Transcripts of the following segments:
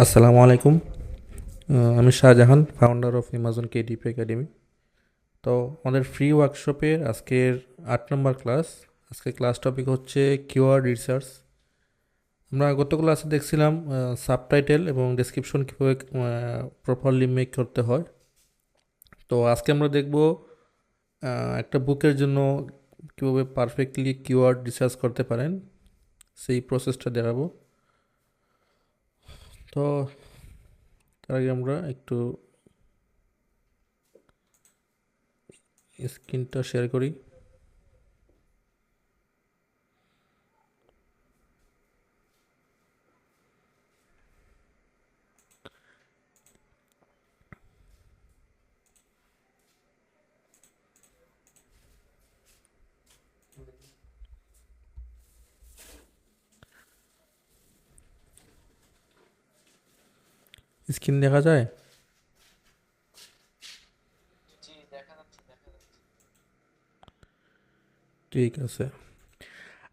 আসসালামু আলাইকুম। আমি Shahjahan, founder of Amazon KDP academy. তো আমাদের ফ্রি ওয়ার্কশপের আজকের 8 নম্বর ক্লাস। আজকের ক্লাস টপিক হচ্ছে কিওয়ার্ড রিসার্চ। আমরা গত ক্লাসে দেখছিলাম সাবটাইটেল এবং ডেসক্রিপশন কীভাবে প্রপারলি মেক করতে হয়। তো আজকে আমরা দেখব একটা বুকের জন্য কীভাবে পারফেক্টলি কিওয়ার্ড রিসার্চ করতে পারেন, সেই প্রসেসটা দেখাবো। তো তার আগে আমরা একটু স্ক্রিনটা শেয়ার করি। স্ক্রিন দেখা যায়? ঠিক আছে।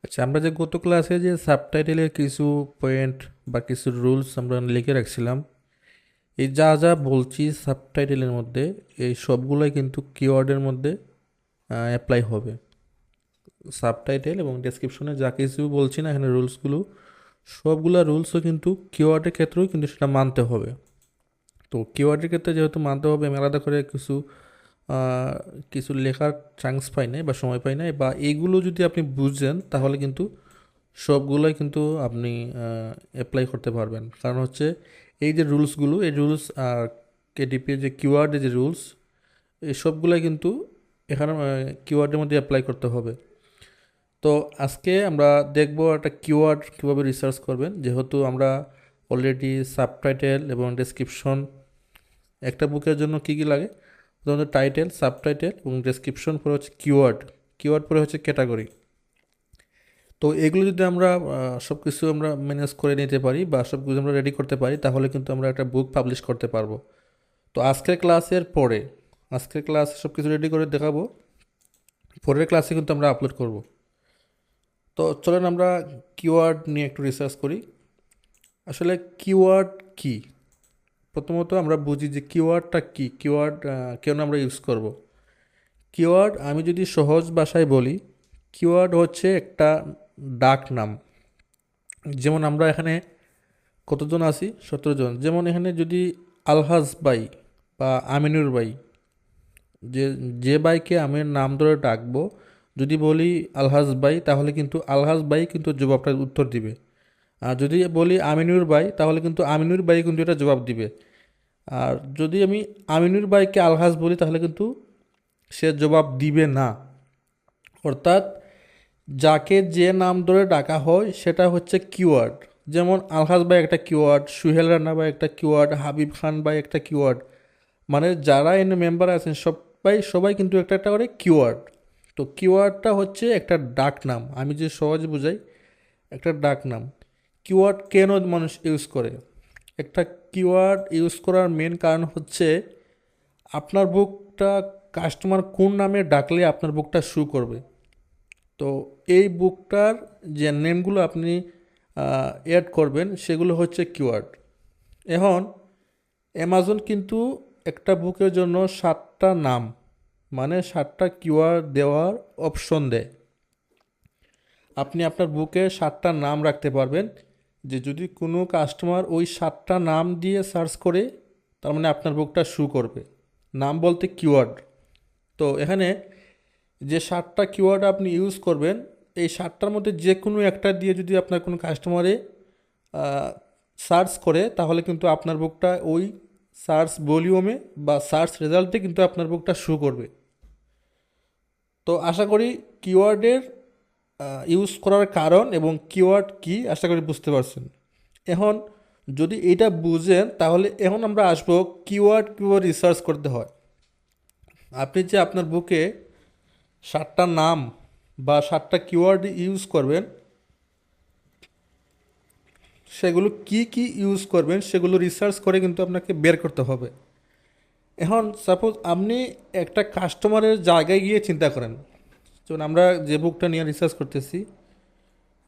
আচ্ছা, আমরা যে গত ক্লাসে যে সাবটাইটেলের কিছু পয়েন্ট বা কিছু রুলস আমরা লিখে রাখছিলাম, এই যা যা বলছি সাবটাইটেলের মধ্যে, এই সবগুলোই কিন্তু কিওয়ার্ডের মধ্যে অ্যাপ্লাই হবে। সাবটাইটেল এবং ডেসক্রিপশনে যা কিছু বলছি না এখানে রুলসগুলো, সবগুলা রুলসও কিন্তু কিওয়ার্ডের ক্ষেত্রেও কিন্তু সেটা মানতে হবে। তো কিওয়ার্ডের ক্ষেত্রে যেহেতু মানতে হবে, আমি আলাদা করে আহ, কিছু লেখার চান্স পাই নাই বা সময় পাই নাই, বা এইগুলো যদি আপনি বুঝেন তাহলে কিন্তু সবগুলোই কিন্তু আপনি অ্যাপ্লাই করতে পারবেন। কারণ হচ্ছে এই যে রুলসগুলো, এই রুলস আর কেডিপির যে কিওয়ার্ডের যে রুলস, এই সবগুলোই কিন্তু এখানে কিওয়ার্ডের মধ্যে অ্যাপ্লাই করতে হবে। তো আজকে আমরা দেখব একটা কিওয়ার্ড কীভাবে রিসার্চ করবেন। যেহেতু আমরা অলরেডি সাবটাইটেল এবং ডেসক্রিপশন, একটা বুকের জন্য কী কী লাগে, প্রথমত টাইটেল, সাবটাইটেল এবং ডেসক্রিপশন, পরে হচ্ছে কিওয়ার্ড, কিওয়ার্ড পরে হচ্ছে ক্যাটাগরি। তো এগুলো যদি আমরা সব কিছু আমরা ম্যানেজ করে নিতে পারি বা সব কিছু আমরা রেডি করতে পারি, তাহলে কিন্তু আমরা একটা বুক পাবলিশ করতে পারবো। তো আজকের ক্লাসের পরে, আজকের ক্লাসে সব কিছু রেডি করে দেখাবো, পরের ক্লাসে কিন্তু আমরা আপলোড করব। তো চলেন আমরা কিওয়ার্ড নিয়ে একটু রিসার্চ করি। আসলে কিওয়ার্ড কি, প্রথমত আমরা বুঝি যে কিওয়ার্ডটা কি, কিওয়ার্ড কেন আমরা ইউজ করব। কিওয়ার্ড আমি যদি সহজ ভাষায় বলি, কিওয়ার্ড হচ্ছে একটা ডাক নাম। যেমন আমরা এখানে কতজন আছি, 17 জন। যেমন এখানে যদি আলহাজ বাই বা আমিনুর বাই, যে যে বাইকে আমি নাম ধরে ডাকবো, যদি বলি আলহাজ বাই, তাহলে কিন্তু আলহাজ বাই কিন্তু জবাবটা উত্তর দিবে। আর যদি বলি আমিনুর বাই, তাহলে কিন্তু আমিনুর বাই কিন্তু এটা জবাব দিবে। আর যদি আমি আমিনুর বাইকে আলহাজ বলি, তাহলে কিন্তু সে জবাব দিবে না। অর্থাৎ যাকে যে নাম ধরে ডাকা হয় সেটা হচ্ছে কিওয়ার্ড। যেমন আলহাজ ভাই একটা কিওয়ার্ড, সুহেল রানা ভাই একটা কিওয়ার্ড, হাবিব খান ভাই একটা কিওয়ার্ড। মানে যারা এনে মেম্বার আছেন সবাই সবাই কিন্তু একটা একটা করে কিওয়ার্ড। তো কিওয়ার্ডটা হচ্ছে একটা ডাক নাম, আমি যে সহজে বুঝাই, একটা ডাক নাম। কিওয়ার্ড কেন মানুষ ইউজ করে? একটা কিওয়ার্ড ইউজ করার মেন কারণ হচ্ছে আপনার বুকটা কাস্টমার কোন নামে ডাকলে আপনার বুকটা শু করবে। তো এই বুকটার যে নেমগুলো আপনি অ্যাড করবেন সেগুলো হচ্ছে কিওয়ার্ড। এখন অ্যামাজন কিন্তু একটা বুকের জন্য 7টা নাম, মানে 7টা কিওয়ার্ড দেওয়ার অপশন দেয়। আপনি আপনার বুকে 7টা নাম রাখতে পারবেন, যে যদি কোনো কাস্টমার ওই 7টা নাম দিয়ে সার্চ করে, তার মানে আপনার বুকটা শু করবে। নাম বলতে কিওয়ার্ড। তো এখানে যে 7টা কিওয়ার্ড আপনি ইউজ করবেন, এই 7টার মধ্যে যে কোনো একটা দিয়ে যদি আপনার কোনো কাস্টমারে সার্চ করে, তাহলে কিন্তু আপনার বুকটা ওই সার্চ ভলিউমে বা সার্চ রেজাল্টে কিন্তু আপনার বুকটা শো করবে। তো আশা করি কিওয়ার্ডের ইউজ করার কারণ এবং কিওয়ার্ড কি আশা করি বুঝতে পারছেন। এখন যদি এটা বুঝেন, তাহলে এখন আমরা আসবো কিওয়ার্ড কীভাবে রিসার্চ করতে হয়। আপনি যে আপনার বুকে 7টা নাম বা 7টা কিওয়ার্ড ইউজ করবেন, সেগুলো কি কি ইউজ করবেন সেগুলো রিসার্চ করে কিন্তু আপনাকে বের করতে হবে। এখন সাপোজ আপনি একটা কাস্টমারের জায়গায় গিয়ে চিন্তা করেন, যেমন আমরা যে বুকটা নিয়ে রিসার্চ করতেছি,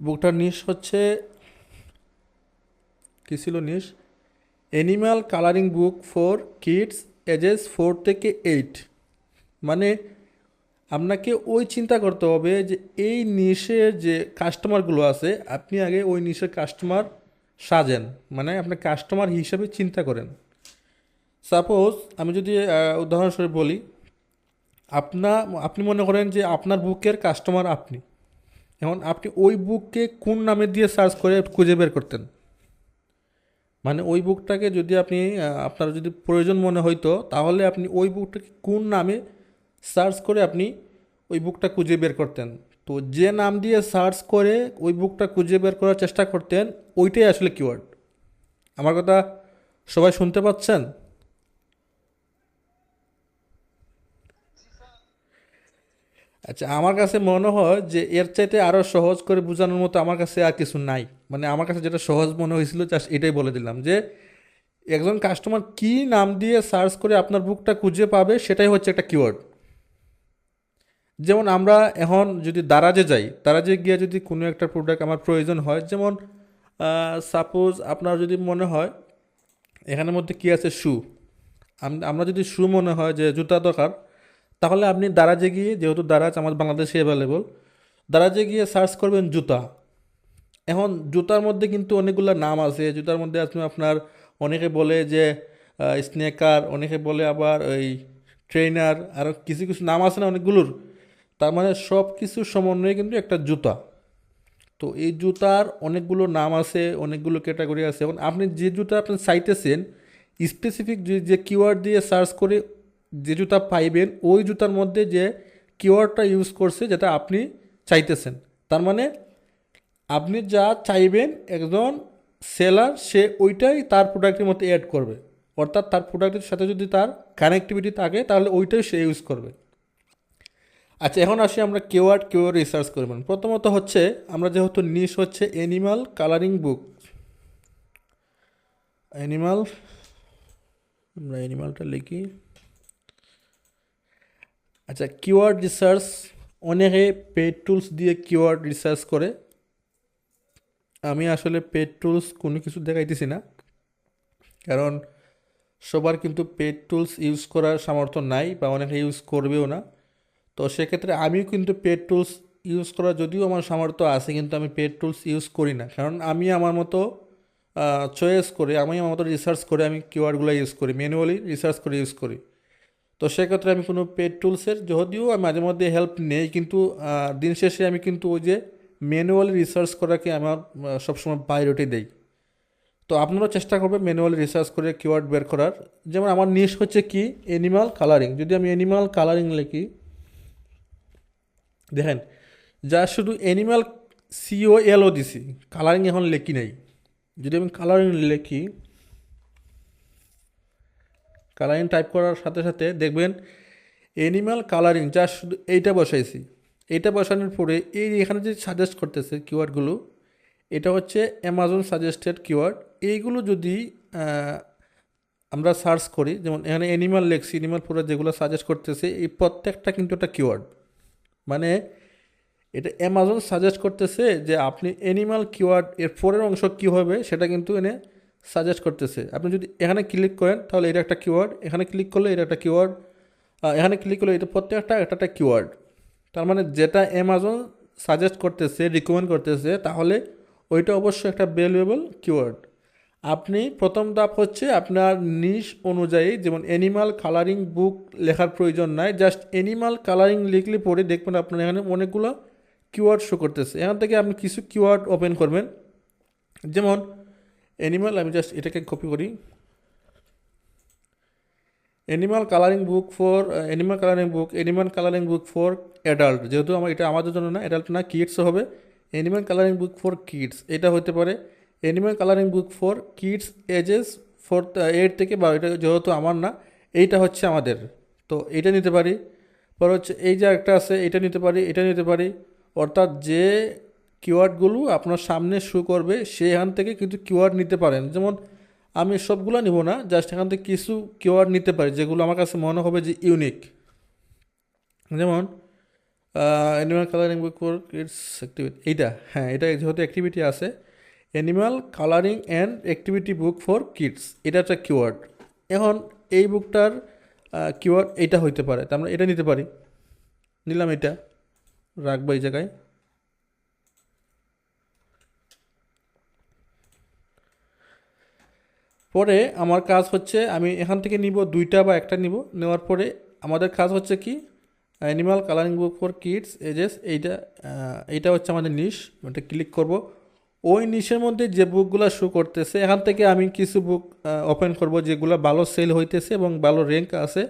বুকটার নিশ হচ্ছে কী ছিল নিশ, animal colouring book for kids ages 4 থেকে 8। মানে আপনাকে ওই চিন্তা করতে হবে যে এই নিশের যে কাস্টমারগুলো আছে, আপনি আগে ওই নিশের কাস্টমার সাজেন, মানে আপনি কাস্টমার হিসাবে চিন্তা করেন। সাপোজ আমি যদি উদাহরণস্বরূপ বলি, আপনি মনে করেন যে আপনার বুকের কাস্টমার আপনি। এখন আপনি ওই বুককে কোন নামে দিয়ে সার্চ করে খুঁজে বের করতেন? মানে ওই বুকটাকে যদি আপনি আপনার যদি প্রয়োজন মনে হইতো, তাহলে আপনি ওই বুকটাকে কোন নামে সার্চ করে আপনি ওই বুকটা খুঁজে বের করতেন। তো যে নাম দিয়ে সার্চ করে ওই বুকটা খুঁজে বের করার চেষ্টা করতেন, ওইটাই আসলে কিওয়ার্ড। আমার কথা সবাই শুনতে পাচ্ছেন? আচ্ছা, আমার কাছে মনে হয় যে এর চাইতে আরও সহজ করে বোঝানোর মতো আমার কাছে আর কিছু নাই। মানে আমার কাছে যেটা সহজ মনে হয়েছিল জাস্ট এটাই বলে দিলাম, যে একজন কাস্টমার কি নাম দিয়ে সার্চ করে আপনার বুকটা খুঁজে পাবে, সেটাই হচ্ছে একটা কিওয়ার্ড। যেমন আমরা এখন যদি দারাজে যাই, দারাজে গিয়ে যদি কোনো একটা প্রোডাক্ট আমার প্রয়োজন হয়, যেমন সাপোজ আপনার যদি মনে হয় এখানের মধ্যে কী আছে, শু। আমরা যদি শু মনে হয় যে জুতা দরকার, তাহলে আপনি দারাজে গিয়ে, যেহেতু দারাজ আমাদের বাংলাদেশে অ্যাভেলেবল, দারাজে গিয়ে সার্চ করবেন জুতা। এখন জুতার মধ্যে কিন্তু অনেকগুলো নাম আছে। জুতার মধ্যে আছে আপনার, অনেকে বলে যে স্নেকার, অনেকে বলে আবার ওই ট্রেনার, আরও কিছু কিছু নাম আছে না অনেকগুলোর। তার মানে সব কিছুর সমন্বয়ে কিন্তু একটা জুতা। তো এই জুতার অনেকগুলো নাম আছে, অনেকগুলো ক্যাটাগরি আছে। এখন আপনি যে জুতা আপনি চাইতেছেন, স্পেসিফিক যে কিওয়ার্ড দিয়ে সার্চ করে যে জুতা পাইবেন, ওই জুতার মধ্যে যে কিওয়ার্ডটা ইউজ করছে যেটা আপনি চাইতেছেন। তার মানে আপনি যা চাইবেন, একজন সেলার সে ওইটাই তার প্রোডাক্টের মধ্যে অ্যাড করবে। অর্থাৎ তার প্রোডাক্টের সাথে যদি তার কানেক্টিভিটি থাকে, তাহলে ওইটাই সে ইউজ করবে। আচ্ছা, এখন আসি আমরা কিওয়ার্ড রিসার্চ করবেন। প্রথমত হচ্ছে, আমরা যেহেতু নিশ হচ্ছে অ্যানিমাল কালারিং বুক, অ্যানিমাল, আমরা অ্যানিমালটা লিখি। আচ্ছা, কিওয়ার্ড রিসার্চ, অনেকে পেড টুলস দিয়ে কিওয়ার্ড রিসার্চ করে। আমি আসলে পেড টুলস কোনো কিছু দেখাইতেছি না, কারণ সবার কিন্তু পেড টুলস ইউজ করার সামর্থ্য নাই, বা অনেকে ইউজ করবেও না। তো সেক্ষেত্রে আমিও কিন্তু পেড টুলস ইউজ করা, যদিও আমার সামর্থ্য আছে, কিন্তু আমি পেড টুলস ইউজ করি না। কারণ আমি আমার মতো চয়েস করে, আমি আমার মতো রিসার্চ করে আমি কিওয়ার্ডগুলো ইউজ করি, ম্যানুয়ালি রিসার্চ করে ইউজ করি। তো সেক্ষেত্রে আমি কোনো পেড টুলসের, যদিও আমি মাঝে মধ্যে হেল্প নেই, কিন্তু দিন শেষে আমি কিন্তু ওই যে ম্যানুয়ালি রিসার্চ করাকে আমার সবসময় প্রায়োরিটি দেই। তো আপনারাও চেষ্টা করবেন ম্যানুয়ালি রিসার্চ করে কিওয়ার্ড বের করার। যেমন আমার নিশ হচ্ছে কি, অ্যানিমাল কালারিং। যদি আমি অ্যানিমাল কালারিং লিখি, দেখেন যা শুধু অ্যানিমাল COLO দিছি, কালারিং এখন লেখি নাই। যদি আমি কালারিং লিখি, কালারিং টাইপ করার সাথে সাথে দেখবেন অ্যানিমাল কালারিং যা শুধু এইটা বসাইছি। এইটা বসানোর পরে এই এখানে যে সাজেস্ট করতেছে কিওয়ার্ডগুলো, এটা হচ্ছে অ্যামাজন সাজেস্টেড কিওয়ার্ড। এইগুলো যদি আহ, আমরা সার্চ করি, যেমন এখানে অ্যানিমাল লেখছি, অ্যানিমাল পুরো যেগুলো সাজেস্ট করতেছে, এই প্রত্যেকটা কিন্তু একটা কিওয়ার্ড। মানে এটা অ্যামাজন সাজেস্ট করতেছে যে আপনি অ্যানিমাল কিওয়ার্ড এর পরের অংশ কী হবে, সেটা কিন্তু এনে সাজেস্ট করতেছে। আপনি যদি এখানে ক্লিক করেন, তাহলে এটা একটা কিওয়ার্ড, এখানে ক্লিক করলে এটা একটা কিওয়ার্ড, এখানে ক্লিক করলে এটা প্রত্যেকটা একটা একটা কিওয়ার্ড। তার মানে যেটা অ্যামাজন সাজেস্ট করতেছে, রিকমেন্ড করতেছে, তাহলে ওইটা অবশ্যই একটা ভ্যালুয়েবল কিওয়ার্ড। আপনি প্রথম ধাপ হচ্ছে আপনার নিশ অনুযায়ী, যেমন অ্যানিমাল কালারিং বুক লেখার প্রয়োজন নাই, জাস্ট অ্যানিমাল কালারিং লিখলে পরে দেখবেন আপনার এখানে অনেকগুলো কিওয়ার্ড শো করতেছে। এখান থেকে আপনি কিছু কিওয়ার্ড ওপেন করবেন, যেমন অ্যানিমাল, আমি জাস্ট এটাকে কপি করি, animal colouring book for adult. যেহেতু আমার এটা আমাদের জন্য না, অ্যাডাল্ট না, কিডস হবে। Animal colouring book for kids এটা হতে পারে। Animal colouring book for kids ages 8 থেকে 12, এটা যেহেতু আমার না, এইটা হচ্ছে আমাদের, তো এইটা নিতে পারি। পর হচ্ছে এই যে একটা আছে, এটা নিতে পারি, এটা নিতে পারি। অর্থাৎ যে কিওয়ার্ডগুলো আপনার সামনে শো করবে, সেখান থেকে কিন্তু কিওয়ার্ড নিতে পারেন। যেমন আমি সবগুলো নিব না, জাস্ট এখান থেকে কিছু কিওয়ার্ড নিতে পারি যেগুলো আমার কাছে মনে হবে যে ইউনিক। যেমন animal colouring book for kids activity, এইটা, হ্যাঁ, এটা যেহেতু অ্যাক্টিভিটি আছে, animal colouring and activity book for kids, এটা একটা কিওয়ার্ড। এখন এই বুকটার কিওয়ার্ড এইটা হইতে পারে, তো আমরা এটা নিতে পারি, নিলাম, এটা রাখবো এই জায়গায়। পরে আমার কাজ হচ্ছে আমি এখান থেকে নিব দুইটা বা একটা নিব, নেওয়ার পরে আমাদের কাজ হচ্ছে কি, animal colouring book for kids ages, এইটা হচ্ছে আমাদের নিশ, এটা ক্লিক করব। ওই নিশের মধ্যে যে বুকগুলো শো করতেছে এখান থেকে আমি কিছু বুক ওপেন করব যেগুলো ভালো সেল হইতেছে এবং ভালো র্যাঙ্ক আছে,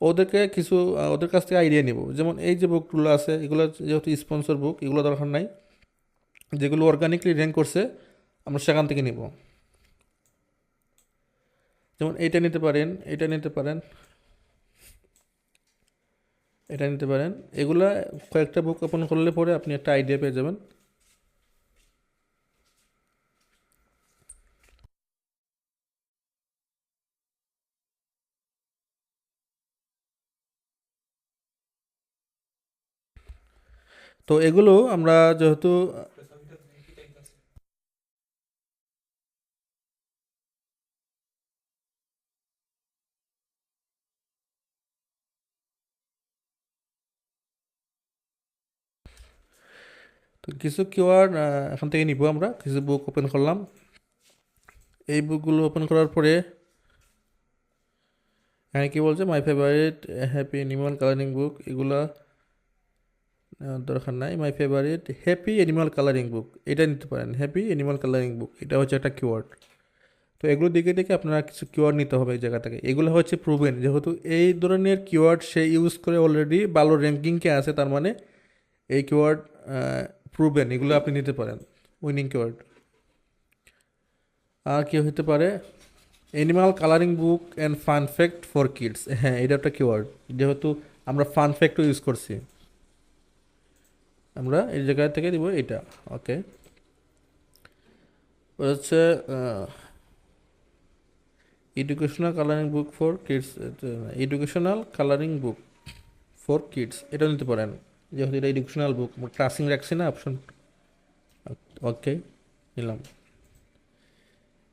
ওদেরকে কিছু ওদের কাছ থেকে আইডিয়া নিব। যেমন এই যে বুকগুলো আছে এগুলো যেহেতু স্পন্সর বুক, এগুলো দরকার নাই, যেগুলো অর্গানিকলি র্যাঙ্ক করছে আমরা সেখান থেকে নিব। যেমন এইটা নিতে পারেন, এটা নিতে পারেন, এটা নিতে পারেন। এগুলা কয়েকটা বুক ওপেন করলে পরে আপনি একটা আইডিয়া পেয়ে যাবেন। তো এগুলো আমরা যেহেতু তো কিছু কিওয়ার্ড এখান থেকে নিব, আমরা কিছু বুক ওপেন করলাম। এই বুকগুলো ওপেন করার পরে এখানে কি বলছে, my favourite happy animal colouring বুক, এগুলা দরকার নাই। My favourite happy animal colouring বুক, এটা নিতে পারেন, হ্যাপি অ্যানিমাল কালারিং বুক, এটা হচ্ছে একটা কিওয়ার্ড। তো এগুলো দিকে দেখে আপনারা কিছু কিওয়ার্ড নিতে হবে এই জায়গা থেকে। এগুলো হচ্ছে প্রুভেন, যেহেতু এই ধরনের কিওয়ার্ড সে ইউজ করে অলরেডি ভালো র্যাঙ্কিংকে আছে, তার মানে এই কিওয়ার্ড প্রুভেন, এগুলো আপনি নিতে পারেন, উইনিং কিওয়ার্ড। আর কি হতে পারে, animal colouring book and fun fact for kids, হ্যাঁ এটা একটা কিওয়ার্ড, যেহেতু আমরা ফান ফ্যাক্টও ইউজ করছি, আমরা এই জায়গা থেকে দিব এটা। ওকে, হচ্ছে educational colouring book for kids, educational colouring book for kids, এটা নিতে পারেন, যেহেতু এটা এডুকেশনাল বুক, ক্লাসিং রাখছি না অপশন। ওকে, নিলাম,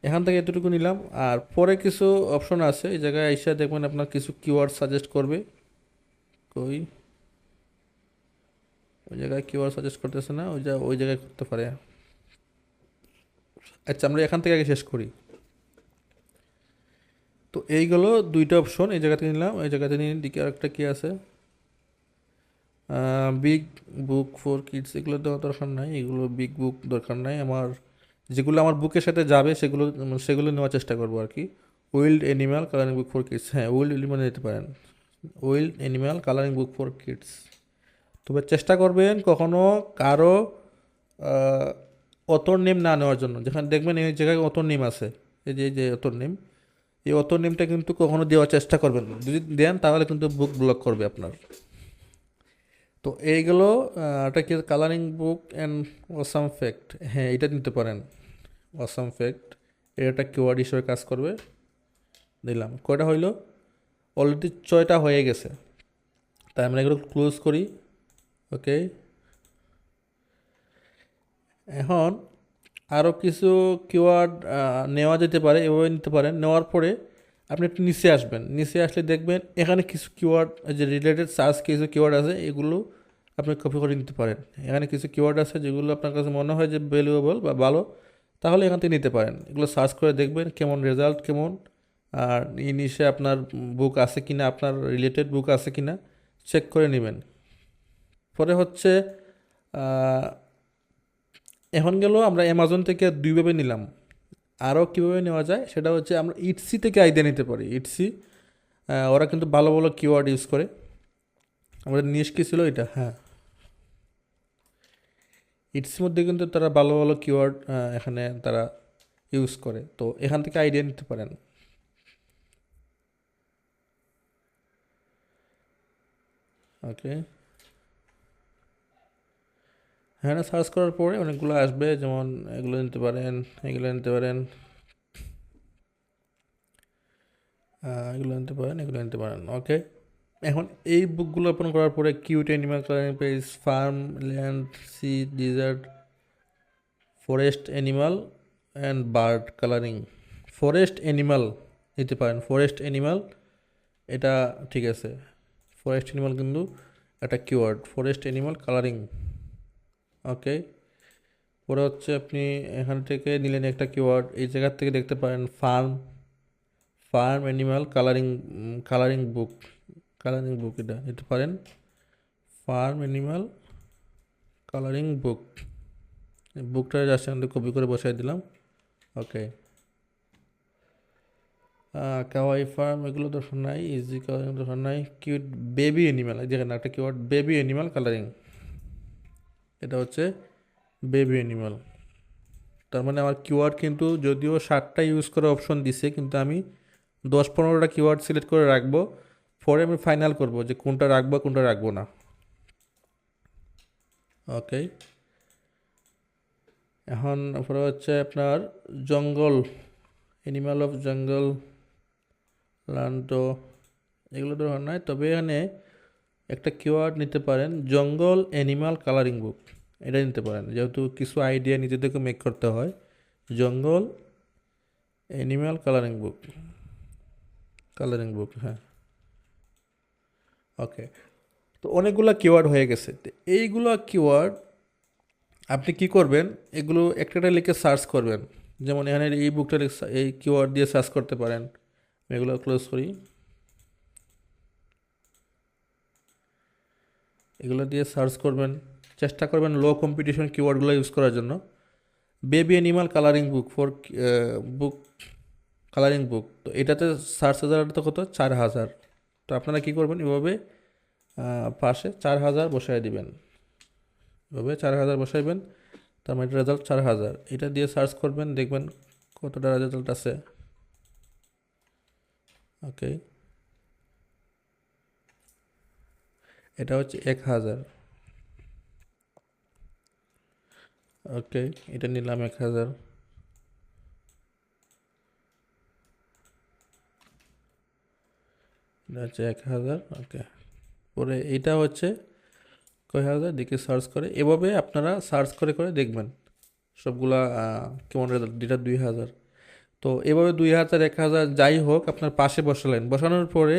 এখান থেকে এতটুকু নিলাম। আর পরে কিছু অপশন আছে এই জায়গায় এসে দেখবেন আপনার কিছু কিওয়ার্ড সাজেস্ট করবে, কই ওই জায়গায় কিওয়ার্ড সাজেস্ট করতেছে না, ওই জায়গায় করতে পারে। আচ্ছা, আমরা এখান থেকে আগে শেষ করি। তো এইগুলো দুইটা অপশন এই জায়গাতে নিলাম, এই জায়গাতে নিয়ে দিকে আরেকটা কি আছে, বিগ বুক ফর কিডস, এগুলো দেওয়া দরকার নাই, এগুলো বিগ বুক দরকার নাই আমার, যেগুলো আমার বুকের সাথে যাবে সেগুলো সেগুলো নেওয়ার চেষ্টা করবো আর কি। Wild animal colouring book for kids, হ্যাঁ উইল্ড অ্যানিম্যাল নিতে পারেন, wild animal colouring book for kids. তবে চেষ্টা করবেন কখনো কারো অতর নেম না নেওয়ার জন্য, যেখানে দেখবেন এই জায়গায় অতর নেম আছে, এই যে অতর নেম, এই অতর নেমটা কিন্তু কখনো দেওয়ার চেষ্টা করবেন না, যদি দেন তাহলে কিন্তু বুক ব্লক করবে আপনার। তো এইগুলো এটা কি, colouring book and awesome fact, হ্যাঁ এটা নিতে পারেন, অসাম ফ্যাক্ট, এটা কিওয়ার্ড হিসেবে কাজ করবে। দিলাম, কয়টা হইলো, অলরেডি 6টা হয়ে গেছে, তাই আমরা এগুলো ক্লোজ করি। ওকে, এখন আরও কিছু কিওয়ার্ড নেওয়া যেতে পারে, এভাবে নিতে পারেন। নেওয়ার পরে আপনি একটু নিচে আসবেন, নিচে আসলে দেখবেন এখানে কিছু কিওয়ার্ড, যে রিলেটেড সার্চ কিছু কিওয়ার্ড আছে, এগুলো আপনি কপি করে নিতে পারেন। এখানে কিছু কিওয়ার্ড আছে যেগুলো আপনার কাছে মনে হয় যে ভ্যালুয়েবল বা ভালো, তাহলে এখান থেকে নিতে পারেন। এগুলো সার্চ করে দেখবেন কেমন রেজাল্ট কেমন, আর এই নিচে আপনার বুক আছে কিনা, আপনার রিলেটেড বুক আছে কিনা চেক করে নেবেন। পরে হচ্ছে এখন গেল আমরা অ্যামাজন থেকে দুইভাবে নিলাম, আরও কীভাবে নেওয়া যায় সেটা হচ্ছে আমরা ইটসি থেকে আইডিয়া নিতে পারি। ইটসি ওরা কিন্তু ভালো ভালো কিওয়ার্ড ইউজ করে, আমাদের নিশ কী ছিল এটা, হ্যাঁ ইটসির মধ্যে কিন্তু তারা ভালো ভালো কিওয়ার্ড এখানে তারা ইউজ করে, তো এখান থেকে আইডিয়া নিতে পারেন। ওকে, হ্যাঁ সার্চ করার পরে অনেকগুলো আসবে, যেমন এগুলো নিতে পারেন, এগুলো নিতে পারেন, এগুলো নিতে পারেন, এগুলো নিতে পারেন। ওকে, এখন এই বুকগুলো ওপেন করার পরে cute animal colouring page, farm land sea desert forest animal and bird colouring, forest animal নিতে পারেন, ফরেস্ট অ্যানিমাল এটা ঠিক আছে, ফরেস্ট অ্যানিমাল কিন্তু একটা কিওয়ার্ড, ফরেস্ট অ্যানিমাল কালারিং। ওকে, পরে হচ্ছে আপনি এখান থেকে নিলেন একটা কিওয়ার্ড, এই জায়গার থেকে দেখতে পারেন farm, farm animal colouring, colouring বুক, কালারিং বুক এটা নিতে পারেন, ফার্ম অ্যানিমাল কালারিং বুক। বুকটা জাস্ট আমি কপি করে বসাই দিলাম। ওকে, কাওয়াই ফার্ম এগুলো দরকার নাই, ইজি কালারিং দরকার নাই, কিউট বেবি অ্যানিমাল, যেখানে একটা কিওয়ার্ড বেবি অ্যানিমাল কালারিং, এটা হচ্ছে বেবি অ্যানিমাল। তার মানে আমার কিওয়ার্ড কিন্তু যদিও 60টা ইউজ করার অপশন দিছে, কিন্তু আমি 10-15টা কিওয়ার্ড সিলেক্ট করে রাখবো, পরে আমি ফাইনাল করব যে কোনটা রাখবো কোনটা রাখবো না। ওকে, এখন পরে হচ্ছে আপনার জঙ্গল, অ্যানিমাল অফ জঙ্গল, লান্টো, এগুলো দরকার নাই, তবে এখানে একটা কিওয়ার্ড নিতে পারেন জঙ্গল অ্যানিমাল কালারিং বুক, এটা নিতে পারেন, যেহেতু কিছু আইডিয়া নিজেদেরকে মেক করতে হয়। জঙ্গল অ্যানিমাল কালারিং বুক, কালারিং বুক, হ্যাঁ। ওকে, তো অনেকগুলো কিওয়ার্ড হয়ে গেছে, তো এইগুলো কিওয়ার্ড আপনি কি করবেন, এগুলো একটা একটা লিখে সার্চ করবেন। যেমন এখানে এই বুকটা এই কিওয়ার্ড দিয়ে সার্চ করতে পারেন। আমি এগুলো ক্লোজ করি, এগুলো দিয়ে সার্চ করবেন, চেষ্টা করবেন লো কম্পিটিশন কিওয়ার্ডগুলো ইউজ করার জন্য। Baby animal colouring book for book, colouring বুক, তো এটাতে সার্চ হাজারটা কত, 4000। তো আপনারা কী করবেন, এভাবে পাশে 4000 বসাই দিবেন, এভাবে 4000 বসাইবেন, তার মানে রেজাল্ট 4000, এটা দিয়ে সার্চ করবেন, দেখবেন কতটা রেজাল্ট আছে। ওকে, এটা হচ্ছে 1000। ওকে, এটা নিলাম 1000, এটা হচ্ছে 1000। ওকে, পরে এইটা হচ্ছে কয় হাজার, দিকে সার্চ করে, এভাবে আপনারা সার্চ করে করে দেখবেন সবগুলা কেমন রেজাল্ট, যেটা 2000। তো এভাবে 2000 1000 যাই হোক আপনার পাশে বসালেন, বসানোর পরে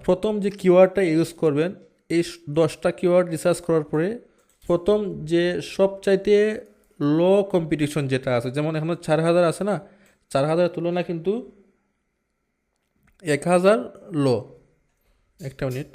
প্রথম যে কিওয়ার্ডটা ইউজ করবেন, এই 10টা কিওয়ার্ড রিসার্চ করার পরে প্রথম যে সবচাইতে লো কম্পিটিশন যেটা আছে, যেমন এখন 4000 আছে না, 4000 তুলনা কিন্তু 1000 লো। একটা মিনিট,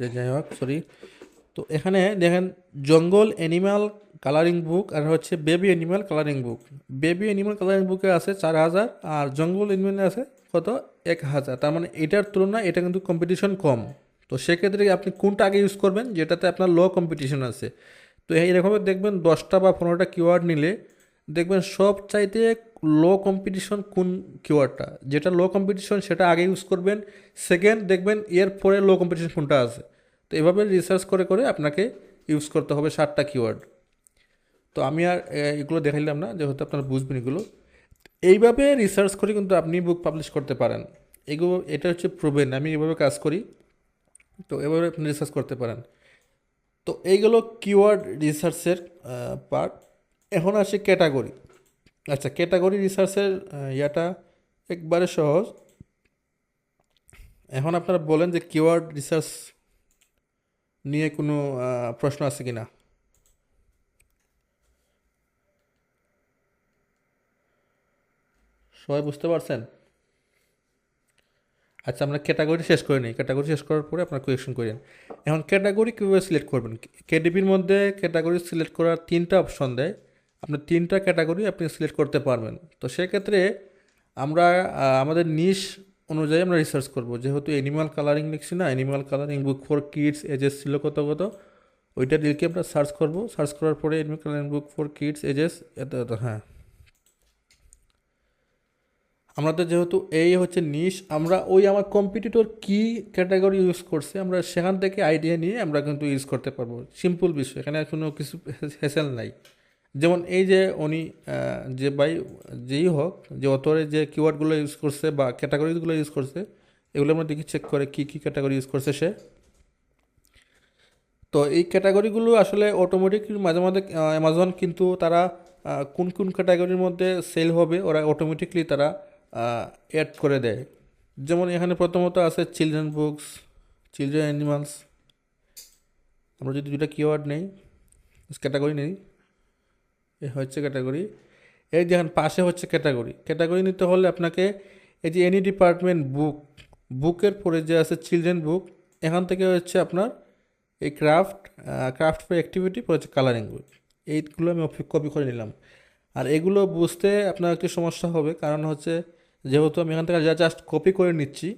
যে যাই হোক সরি। তো এখানে দেখেন জঙ্গল অ্যানিমাল কালারিং বুক আর হচ্ছে বেবি অ্যানিমাল কালারিং বুক, বেবি অ্যানিমাল কালারিং বুকে আছে 4000, আর জঙ্গল অ্যানিমালে আছে কত, 1000। তার মানে এটার তুলনায় এটা কিন্তু কম্পিটিশন কম। তো সেক্ষেত্রে আপনি কোনটা আগে ইউজ করবেন, যেটাতে আপনার লো কম্পিটিশন আছে। তো এইরকম দেখবেন 10টা বা 15টা কিওয়ার্ড নিলে দেখবেন সব চাইতে লো কম্পিটিশন কোন কিওয়ার্ডটা, যেটা লো কম্পিটিশন সেটা আগে ইউজ করবেন, সেকেন্ড দেখবেন এর পরে লো কম্পিটিশন কোনটা আছে। তো এভাবে রিসার্চ করে করে আপনাকে ইউজ করতে হবে 60টা কিওয়ার্ড। তো আমি আর এগুলো দেখাইলাম না, যেহেতু আপনারা বুঝবেন এগুলো। এইভাবে রিসার্চ করে কিন্তু আপনি বুক পাবলিশ করতে পারেন, এগুলো এটা হচ্ছে প্রুভেন, আমি এভাবে কাজ করি। তো এভাবে আপনি রিসার্চ করতে পারেন। তো এইগুলো কিওয়ার্ড রিসার্চের পার্ট। এখন আসে ক্যাটাগরি। আচ্ছা, ক্যাটাগরি রিসার্চের ইয়াটা একবারে সহজ। এখন আপনারা বলেন যে কিওয়ার্ড রিসার্চ নিয়ে কোনো প্রশ্ন আছে কি না। সবাই বুঝতে পারছেন? আচ্ছা, আমরা ক্যাটাগরি শেষ করে নিই। ক্যাটাগরি শেষ করার পরে আপনার কোয়েকশন করেন। এখন ক্যাটাগরি কীভাবে সিলেক্ট করবেন? কেডিপির মধ্যে ক্যাটাগরি সিলেক্ট করার 3টা অপশন দেয়। আপনি 3টা ক্যাটাগরি আপনি সিলেক্ট করতে পারবেন। তো সেক্ষেত্রে আমরা আমাদের নিশ অনুযায়ী আমরা রিসার্চ করব। যেহেতু অ্যানিমাল কালারিং লিখছি না, animal colouring book for kids ages ছিল কত কত, ওইটা লিখে আমরা সার্চ করব। সার্চ করার পরে animal colouring book for kids ages এত এত, হ্যাঁ। আমাদের যেহেতু এই হচ্ছে নিশ, আমরা ওই আমার কম্পিটিটর কি ক্যাটাগরি ইউজ করছে আমরা সেখান থেকে আইডিয়া নিয়ে আমরা কিন্তু ইউজ করতে পারবো। সিম্পল বিষয়, এখানে কোনো কিছু হেসেল নাই। যেমন এই যে উনি যে ভাই যেই হোক, যে অথরে যে কিওয়ার্ডগুলো ইউজ করছে বা ক্যাটাগরিগুলো ইউজ করছে, এগুলো আমরা দেখি চেক করে কী কী ক্যাটাগরি ইউজ করছে সে। তো এই ক্যাটাগরিগুলো আসলে অটোমেটিক মাঝে মাঝে অ্যামাজন কিন্তু তারা কোন কোন ক্যাটাগরির মধ্যে সেল হবে ওরা অটোমেটিকলি তারা অ্যাড করে দেয়। যেমন এখানে প্রথমত আছে চিলড্রেন বুকস, চিলড্রেন অ্যানিমালস। আমরা যদি দুটা কিওয়ার্ড নেই, ক্যাটাগরি নেই, এ হচ্ছে ক্যাটাগরি। এই দেখেন পাশে হচ্ছে ক্যাটাগরি। ক্যাটাগরি নিতে হলে আপনাকে এই যে এনি ডিপার্টমেন্ট বুক, বুকের পরে যে আছে চিলড্রেন বুক, এখান থেকে হচ্ছে আপনার এই ক্রাফট ফর অ্যাক্টিভিটি পরে হচ্ছে কালারিং বুক, এইগুলো আমি কপি করে নিলাম। আর এগুলো বুঝতে আপনার একটু সমস্যা হবে, কারণ হচ্ছে যেহেতু আমি এখান থেকে যা জাস্ট কপি করে নিচ্ছি,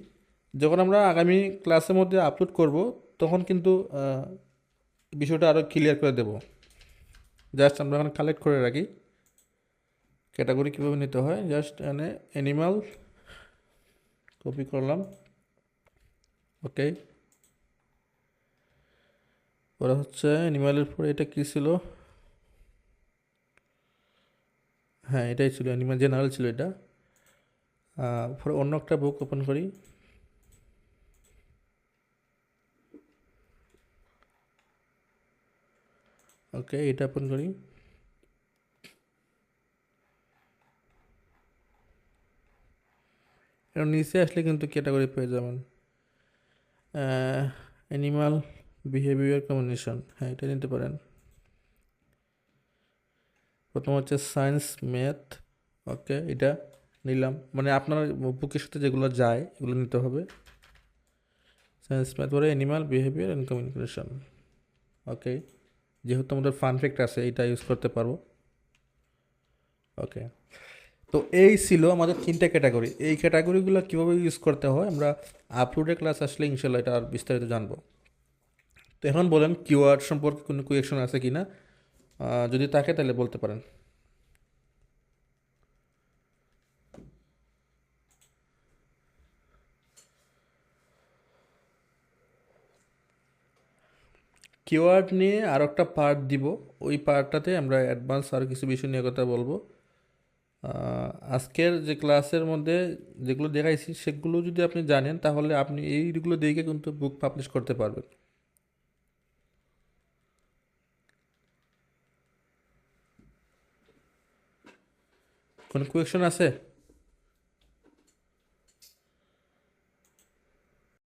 যখন আমরা আগামী ক্লাসের মধ্যে আপলোড করব তখন কিন্তু বিষয়টা আরও ক্লিয়ার করে দেব। জাস্ট আমরা এখানে কালেক্ট করে রাখি ক্যাটাগরি কীভাবে নিতে হয়। জাস্ট এখানে অ্যানিমাল কপি করলাম, ওকে। ওরা হচ্ছে অ্যানিমালের পরে এটা কী ছিল, হ্যাঁ এটাই ছিল অ্যানিমাল জেনারেল ছিল এটা। পরে অন্য একটা বুক ওপেন করি, ওকে এটা ওপেন করি। এর নিচে আসলে কিন্তু ক্যাটাগরি পেয়ে যাবেন। অ্যানিমাল বিহেভিয়ার কম্বিনেশন, হ্যাঁ এটা নিতে পারেন। প্রথম হচ্ছে সায়েন্স ম্যাথ, ওকে এটা নিলাম। মানে আপনার বুকের সাথে যেগুলো যায় এগুলো নিতে হবে। সায়েন্স ম্যাথ পরে অ্যানিমাল বিহেভিয়ার অ্যান্ড কমিউনিকেশন, ওকে। যেহেতু আমাদের ফান ফ্যাক্ট আছে এটা ইউজ করতে পারবো, ওকে। তো এই ছিল আমাদের 3টা ক্যাটাগরি। এই ক্যাটাগরিগুলো কীভাবে ইউজ করতে হয় আমরা আপলোডে ক্লাস আসলে ইনশাল্লাহ এটা আর বিস্তারিত জানবো। তো এখন বলেন কিওয়ার্ড সম্পর্কে কোনো কোয়েকশন আছে কি না, যদি থাকে তাহলে বলতে পারেন। কিওয়ার্ড নিয়ে আর একটা পার্ট দিব, ওই পার্টটাতে আমরা অ্যাডভান্স আর কিছু বিষয় নিয়ে কথা বলবো। আজকের যে ক্লাসের মধ্যে যেগুলো দেখাইছি সেগুলো যদি আপনি জানেন তাহলে আপনি এইগুলো দেখে কিন্তু বুক পাবলিশ করতে পারবেন। কোনো কোয়েকশন আছে?